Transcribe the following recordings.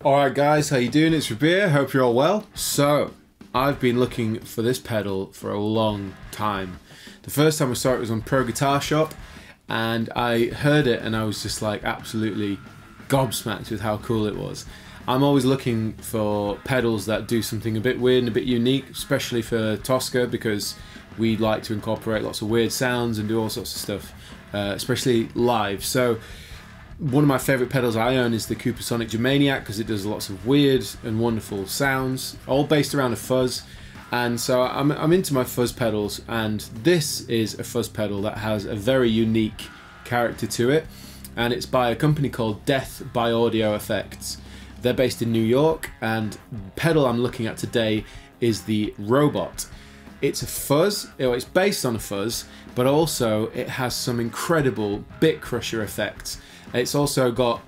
Alright guys, how you doing? It's Rabea, hope you're all well. So, I've been looking for this pedal for a long time. The first time I saw it was on Pro Guitar Shop, and I heard it and I was just like absolutely gobsmacked with how cool it was. I'm always looking for pedals that do something a bit weird and a bit unique, especially for Toska, because we like to incorporate lots of weird sounds and do all sorts of stuff, especially live. So one of my favourite pedals I own is the Coopersonic Germaniac, because it does lots of weird and wonderful sounds, all based around a fuzz. And so I'm into my fuzz pedals, and this is a fuzz pedal that has a very unique character to it, and it's by a company called Death by Audio Effects. They're based in New York, and the pedal I'm looking at today is the Robot. It's a fuzz, it's based on a fuzz, but also it has some incredible bit crusher effects. It's also got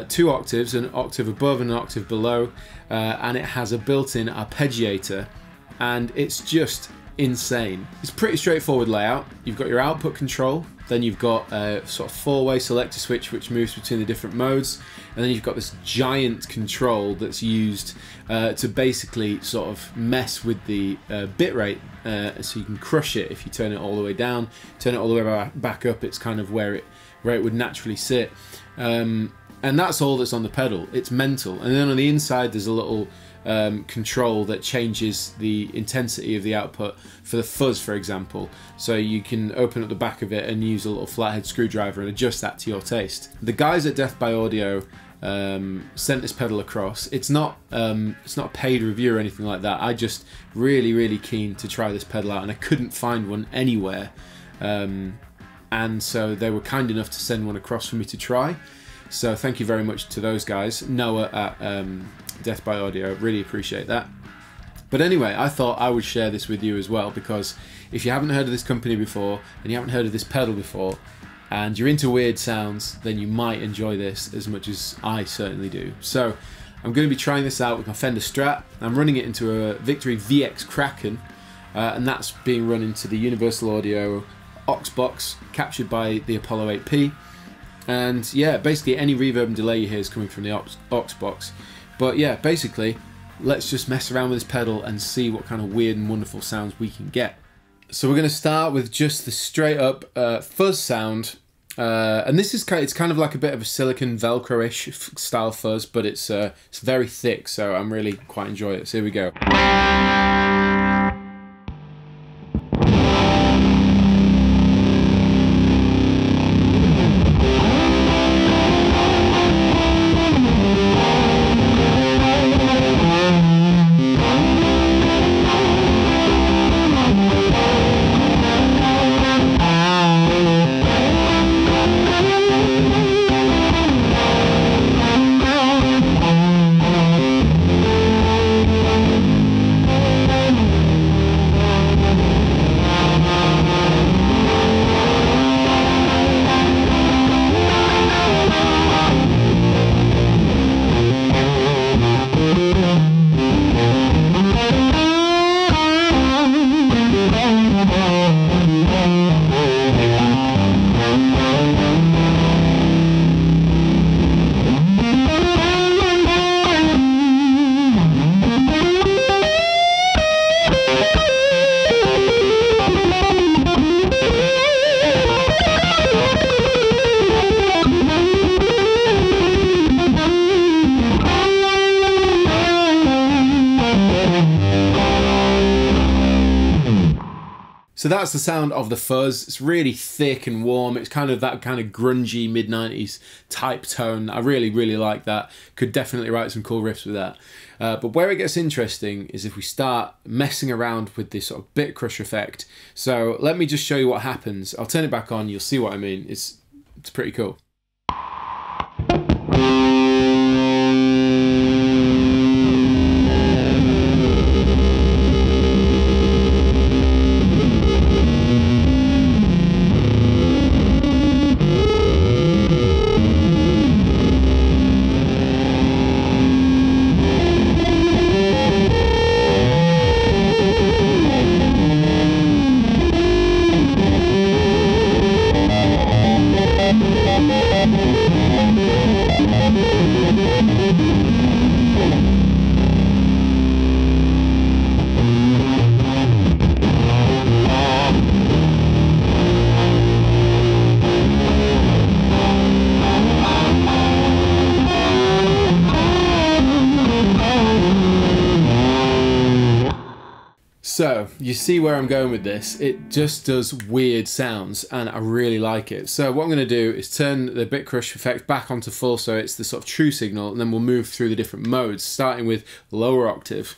2 octaves, an octave above and an octave below, and it has a built-in arpeggiator, and it's just insane. It's a pretty straightforward layout. You've got your output control, then you've got a sort of 4-way selector switch which moves between the different modes, and then you've got this giant control that's used to basically sort of mess with the bit rate, so you can crush it if you turn it all the way down. Turn it all the way back up, it's kind of where it would naturally sit, and that's all that's on the pedal. It's mental. And then on the inside there's a little control that changes the intensity of the output for the fuzz, for example, so you can open up the back of it and use a little flathead screwdriver and adjust that to your taste. The guys at Death by Audio sent this pedal across. It's not a paid review or anything like that. I just really keen to try this pedal out, and I couldn't find one anywhere, and so they were kind enough to send one across for me to try. So thank you very much to those guys, Noah at Death by Audio, really appreciate that. But anyway, I thought I would share this with you as well, because if you haven't heard of this company before, and you haven't heard of this pedal before, and you're into weird sounds, then you might enjoy this as much as I certainly do. So I'm going to be trying this out with my Fender Strat. I'm running it into a Victory VX Kraken, and that's being run into the Universal Audio aux box captured by the Apollo 8P. And yeah, basically any reverb and delay you hear is coming from the aux box. But yeah, basically let's just mess around with this pedal and see what kind of weird and wonderful sounds we can get. So we're going to start with just the straight up fuzz sound, and this is it's kind of like a bit of a silicon Velcro-ish style fuzz, but it's very thick, so I'm really quite enjoying it. So here we go. So that's the sound of the fuzz. It's really thick and warm. It's kind of that kind of grungy mid-90s type tone. I really like that. Could definitely write some cool riffs with that. But where it gets interesting is if we start messing around with this sort of bit crush effect. So let me just show you what happens. I'll turn it back on, you'll see what I mean. It's pretty cool. So you see where I'm going with this. It just does weird sounds and I really like it. So what I'm going to do is turn the bit crush effect back onto full so it's the sort of true signal, and then we'll move through the different modes, starting with lower octave.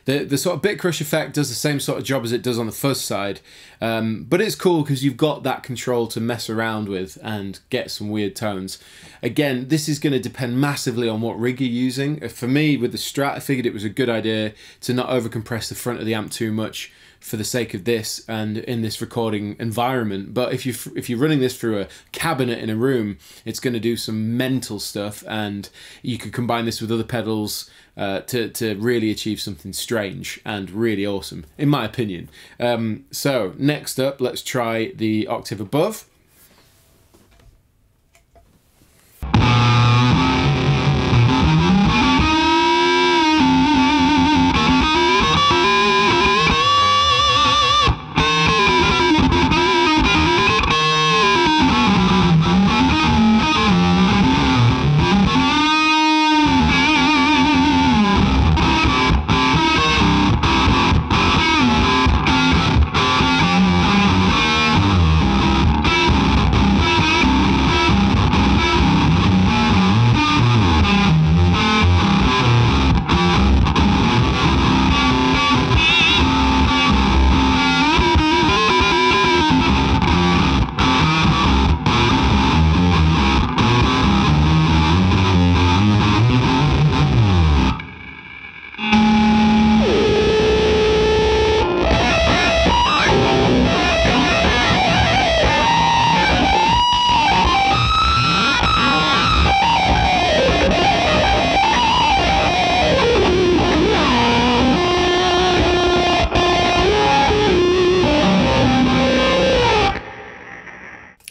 The sort of bit crush effect does the same sort of job as it does on the fuzz side, but it's cool because you've got that control to mess around with and get some weird tones. Again, this is going to depend massively on what rig you're using. For me, with the Strat, I figured it was a good idea to not overcompress the front of the amp too much for the sake of this and in this recording environment. But if you're running this through a cabinet in a room, it's going to do some mental stuff, and you could combine this with other pedals to really achieve something strange and really awesome, in my opinion. So next up, let's try the octave above.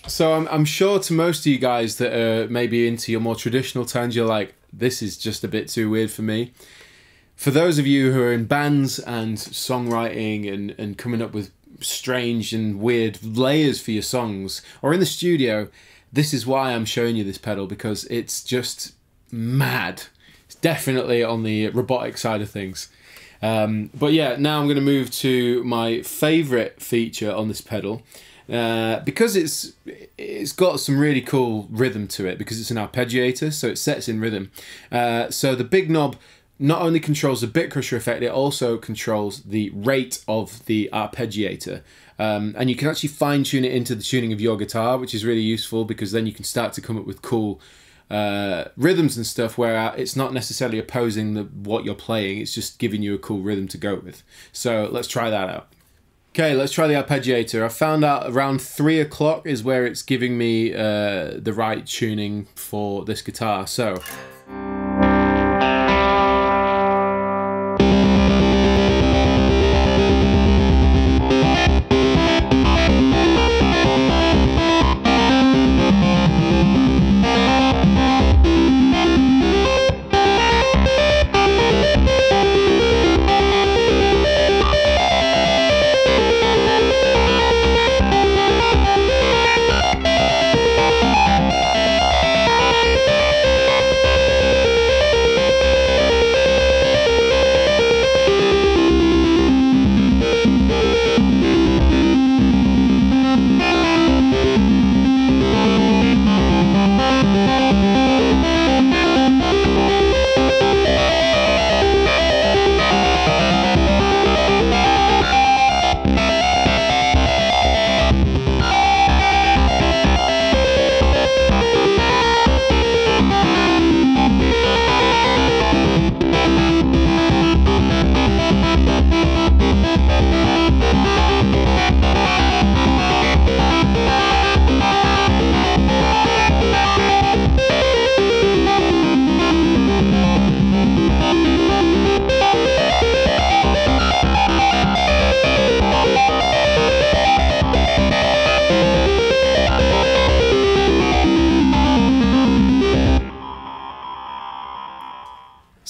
So I'm sure to most of you guys that are maybe into your more traditional tones, you're like, this is just a bit too weird for me. For those of you who are in bands and songwriting and coming up with strange and weird layers for your songs, or in the studio, this is why I'm showing you this pedal, because it's just mad. It's definitely on the robotic side of things. But yeah, now I'm going to move to my favorite feature on this pedal. Because it's got some really cool rhythm to it, because it's an arpeggiator, so it sets in rhythm. So the big knob not only controls the bit crusher effect, it also controls the rate of the arpeggiator. And you can actually fine tune it into the tuning of your guitar, which is really useful, because then you can start to come up with cool rhythms and stuff where it's not necessarily opposing what you're playing, it's just giving you a cool rhythm to go with. So let's try that out. Okay, let's try the arpeggiator. I found out around 3 o'clock is where it's giving me the right tuning for this guitar. So.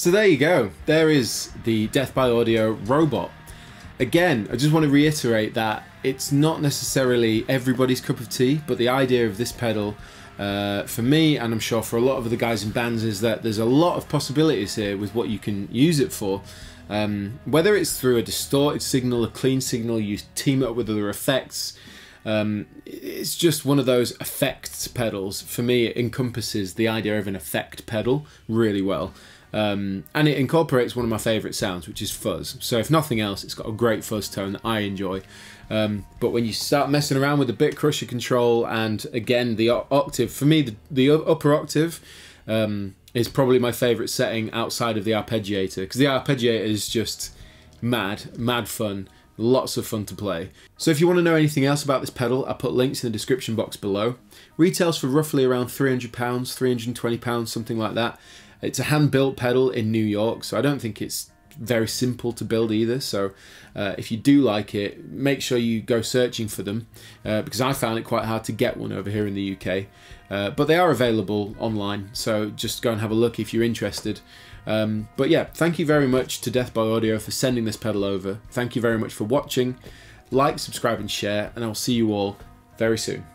So there you go. There is the Death by Audio Robot. Again, I just want to reiterate that it's not necessarily everybody's cup of tea, but the idea of this pedal, for me, and I'm sure for a lot of other guys in bands, is that there's a lot of possibilities here with what you can use it for. Whether it's through a distorted signal, a clean signal, you team it up with other effects. It's just one of those effects pedals. For me, it encompasses the idea of an effect pedal really well. And it incorporates one of my favourite sounds, which is fuzz. So if nothing else, it's got a great fuzz tone that I enjoy. But when you start messing around with the bit crusher control, and again the octave, for me the upper octave is probably my favourite setting outside of the arpeggiator, because the arpeggiator is just mad fun. Lots of fun to play. So if you want to know anything else about this pedal, I'll put links in the description box below. Retails for roughly around £300, £320, something like that. It's a hand-built pedal in New York, so I don't think it's very simple to build either. So if you do like it, make sure you go searching for them, because I found it quite hard to get one over here in the UK. But they are available online, so just go and have a look if you're interested. But yeah, thank you very much to Death by Audio for sending this pedal over. Thank you very much for watching. Like, subscribe and share, and I'll see you all very soon.